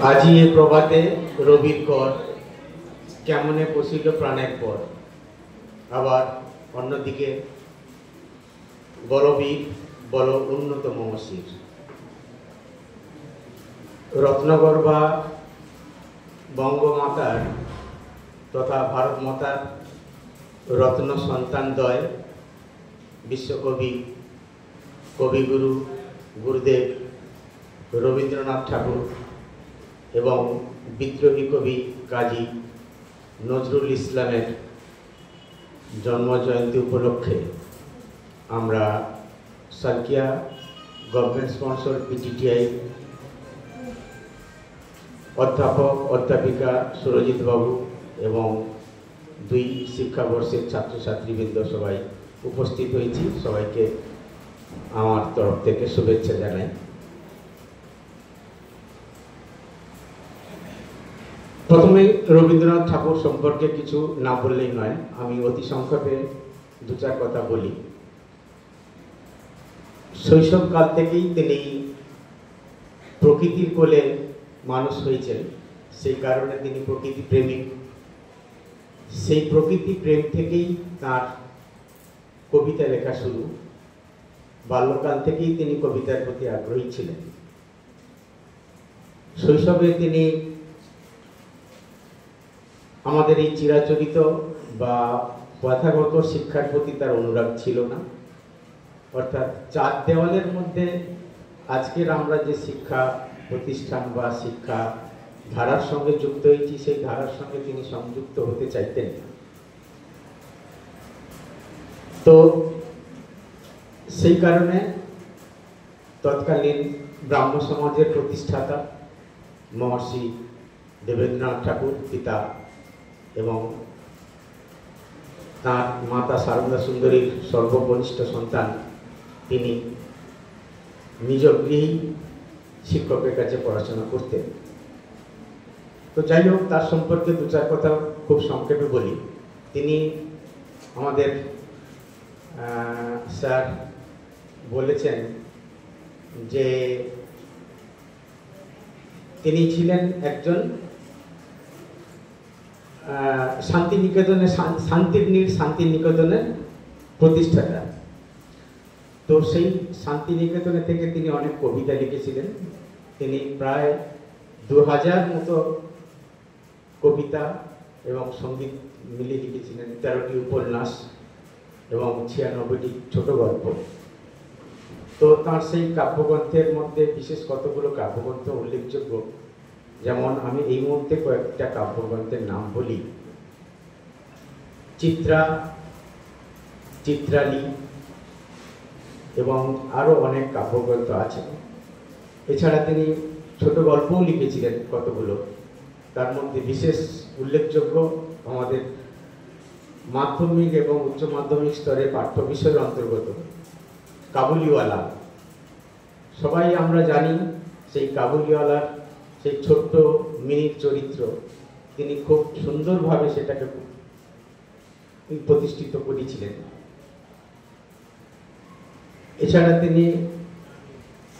আজি এ প্রভাতে রবির কর কেমনে পশিল প্রাণের পর। আবার অন্যদিকে বলবীর বল উন্নত মমশির। রত্নগর্ভা বঙ্গমাতার তথা ভারত মাতার রত্ন সন্তানদ্বয় বিশ্বকবি কবিগুরু গুরুদেব রবীন্দ্রনাথ ঠাকুর এবং বিদ্রোহী কবি কাজী নজরুল ইসলামের জন্মজয়ন্তী উপলক্ষে আমরা সালকিয়া গভর্নমেন্ট স্পন্সর পিটিটিআই অধ্যাপক অধ্যাপিকা সুরজিৎ বাবু এবং দুই শিক্ষাবর্ষের ছাত্রছাত্রীবৃন্দ সবাই উপস্থিত হয়েছি। সবাইকে আমার তরফ থেকে শুভেচ্ছা জানাই। প্রথমে রবীন্দ্রনাথ ঠাকুর সম্পর্কে কিছু না বললেই নয়, আমি অতি সংক্ষেপে দু চার কথা বলি। শৈশবকাল থেকেই তিনি প্রকৃতির কোলে মানুষ হয়েছেন, সেই কারণে তিনি প্রকৃতি প্রেমিক। সেই প্রকৃতি প্রেম থেকেই তার কবিতা লেখা শুরু। বাল্যকাল থেকেই তিনি কবিতার প্রতি আগ্রহী ছিলেন। শৈশবে তিনি আমাদের এই চিরাচরিত বা প্রথাগত শিক্ষার প্রতি তার অনুরাগ ছিল না। অর্থাৎ চার দেওয়ালের মধ্যে আজকের আমরা যে শিক্ষা প্রতিষ্ঠান বা শিক্ষা ধারার সঙ্গে যুক্ত হয়েছি, সেই ধারার সঙ্গে তিনি সংযুক্ত হতে চাইতেন। তো সেই কারণে তৎকালীন ব্রাহ্ম সমাজের প্রতিষ্ঠাতা মহর্ষি দেবেন্দ্রনাথ ঠাকুর পিতা এবং তার মাতা সারদা সুন্দরীর সর্বকনিষ্ঠ সন্তান তিনি নিজ গৃহেই শিক্ষকের কাছে পড়াশোনা করতেন। তো যাই হোক, তার সম্পর্কে দু চার কথা খুব সংক্ষেপে বলি। তিনি আমাদের স্যার বলেছেন যে তিনি ছিলেন একজন শান্তিনিকেতনের প্রতিষ্ঠাতা। তো সেই শান্তিনিকেতনে থেকে তিনি অনেক কবিতা লিখেছিলেন। তিনি প্রায় 2000 মতো কবিতা এবং সঙ্গীত মিলিয়ে লিখেছিলেন, 13টি উপন্যাস এবং 96টি ছোট গল্প। তো তার সেই কাব্যগ্রন্থের মধ্যে বিশেষ কতগুলো কাব্যগ্রন্থ উল্লেখযোগ্য, যেমন আমি এই মুহূর্তে কয়েকটা কাব্যগ্রন্থের নাম বলি। চিত্রা, চিত্রালী এবং আরও অনেক কাব্যগ্রন্থ আছে। এছাড়া তিনি ছোট গল্পও লিখেছিলেন কতগুলো। তার মধ্যে বিশেষ উল্লেখযোগ্য আমাদের মাধ্যমিক এবং উচ্চ মাধ্যমিক স্তরে পাঠ্য বিষয়ের অন্তর্গত কাবুলিওয়ালা। সবাই আমরা জানি সেই কাবুলিওয়ালার সেই ছোট্ট মিনিট চরিত্র তিনি খুব সুন্দরভাবে সেটাকে প্রতিষ্ঠিত করেছিলেন। এছাড়া তিনি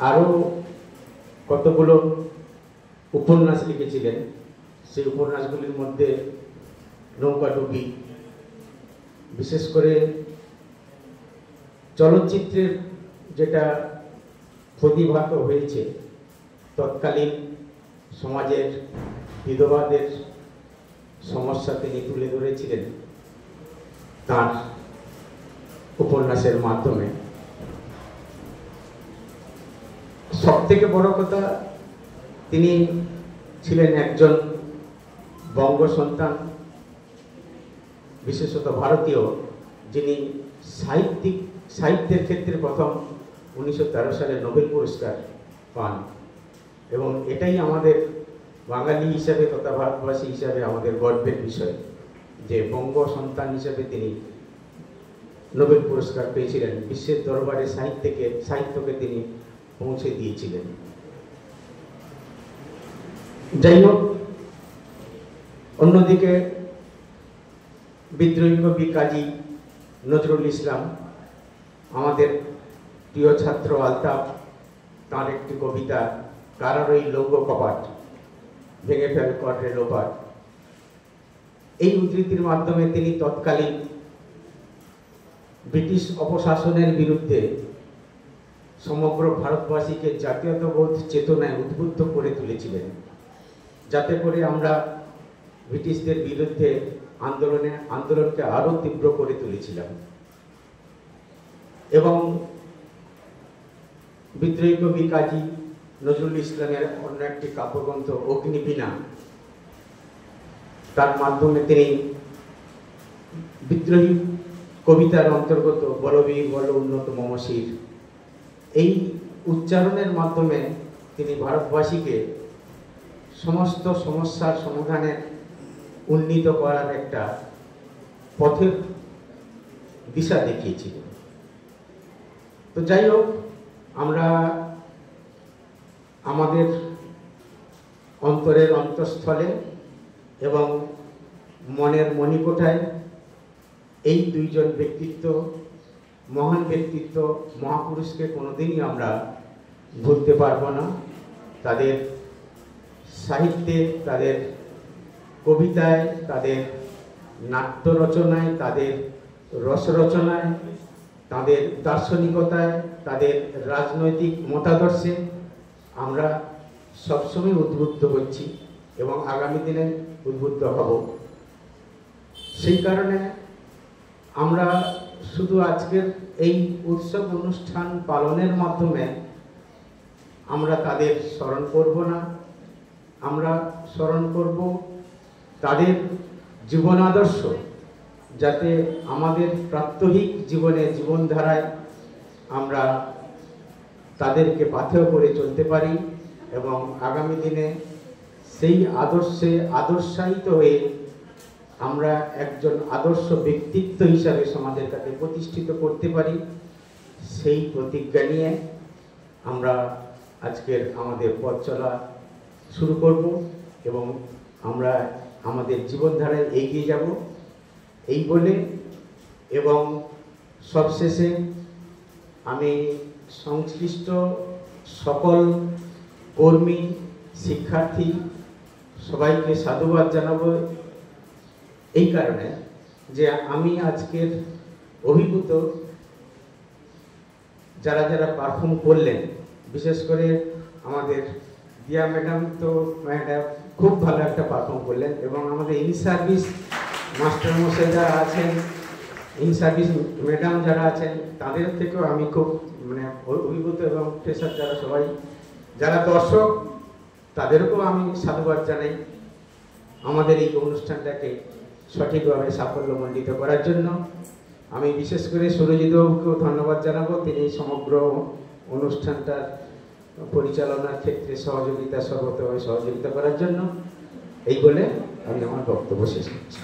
আরও কতগুলো উপন্যাস লিখেছিলেন। সেই উপন্যাসগুলির মধ্যে নৌকাডুবি, বিশেষ করে চলচ্চিত্রের যেটা প্রতিভাত হয়েছে, তৎকালীন সমাজের বিধবাদের সমস্যা তিনি তুলে ধরেছিলেন তার উপন্যাসের মাধ্যমে। সব থেকে বড় কথা, তিনি ছিলেন একজন বঙ্গ সন্তান, বিশেষত ভারতীয়, যিনি সাহিত্যের ক্ষেত্রে প্রথম 1913 সালে নোবেল পুরস্কার পান। এবং এটাই আমাদের বাঙালি হিসাবে তথা ভারতবাসী হিসাবে আমাদের গর্বের বিষয় যে বঙ্গ সন্তান হিসাবে তিনি নোবেল পুরস্কার পেয়েছিলেন। বিশ্বের দরবারে সাহিত্যকে তিনি পৌঁছে দিয়েছিলেন। যাই হোক, অন্যদিকে বিদ্রোহী কবি কাজী নজরুল ইসলাম, আমাদের প্রিয় ছাত্র আলতাফ, তার একটি কবিতা কারার ওই লৌহ কপাট, ভেঙে ফেল কর রে লোপার। এই উদ্ধৃতির মাধ্যমে তিনি তৎকালীন ব্রিটিশ অপশাসনের বিরুদ্ধে সমগ্র ভারতবাসীকে জাতীয়তাবোধ চেতনায় উদ্বুদ্ধ করে তুলেছিলেন, যাতে করে আমরা ব্রিটিশদের বিরুদ্ধে আন্দোলনকে আরো তীব্র করে তুলেছিলাম। এবং বিদ্রোহী কবি কাজী নজরুল ইসলামের অন্য একটি কাব্যগ্রন্থ অগ্নিবীণা, তার মাধ্যমে তিনি বিদ্রোহী কবিতার অন্তর্গত বলবীর বল উন্নত মমশির এই উচ্চারণের মাধ্যমে তিনি ভারতবাসীকে সমস্ত সমস্যার সমাধানে উন্নীত করার একটা পথের দিশা দেখিয়েছিলেন। তো যাই হোক, আমরা আমাদের অন্তরের অন্তঃস্থলে এবং মনের মণিকোঠায় এই দুইজন ব্যক্তিত্ব, মহান ব্যক্তিত্ব, মহাপুরুষকে কোনোদিনই আমরা ভুলতে পারবো না। তাদের সাহিত্যে, তাদের কবিতায়, তাদের নাট্য রচনায়, তাদের রস রচনায়, তাদের দার্শনিকতায়, তাদের রাজনৈতিক মতাদর্শে আমরা সবসময় উদ্বুদ্ধ হচ্ছি এবং আগামী দিনে উদ্বুদ্ধ হব। সেই কারণে আমরা শুধু আজকের এই উৎসব অনুষ্ঠান পালনের মাধ্যমে আমরা তাদের স্মরণ করব না, আমরা স্মরণ করব তাদের জীবন আদর্শ, যাতে আমাদের প্রাত্যহিক জীবনে, জীবনধারায় আমরা তাদেরকে পাথেয় করে চলতে পারি এবং আগামী দিনে সেই আদর্শে আদর্শায়িত হয়ে আমরা একজন আদর্শ ব্যক্তিত্ব হিসাবে সমাজের কাছে প্রতিষ্ঠিত করতে পারি। সেই প্রতিজ্ঞা নিয়ে আমরা আজকের আমাদের পথ চলা শুরু করব এবং আমরা আমাদের জীবনধারায় এগিয়ে যাব এই বলে, এবং সবশেষে আমি সংশ্লিষ্ট সকল কর্মী, শিক্ষার্থী সবাইকে সাধুবাদ জানাবো এই কারণে যে আমি আজকের অভিভূত যারা যারা পারফর্ম করলেন, বিশেষ করে আমাদের দিয়া ম্যাডাম, তো ম্যাডাম খুব ভালো একটা পারফর্ম করলেন, এবং আমাদের ইন সার্ভিস মাস্টারমশাই যারা আছেন, ইন সার্ভিস ম্যাডাম যারা আছেন, তাদের থেকেও আমি খুব অভিভূত, এবং ফ্রেশার যারা সবাই যারা দর্শক তাদেরকেও আমি সাধুবাদ জানাই আমাদের এই অনুষ্ঠানটাকে সঠিকভাবে সাফল্যমণ্ডিত করার জন্য। আমি বিশেষ করে সুরজিৎ বাবুকেও ধন্যবাদ জানাবো, তিনি সমগ্র অনুষ্ঠানটার পরিচালনার ক্ষেত্রে সর্বতভাবে সহযোগিতা করার জন্য। এই বলে আমি আমার বক্তব্য শেষ করছি।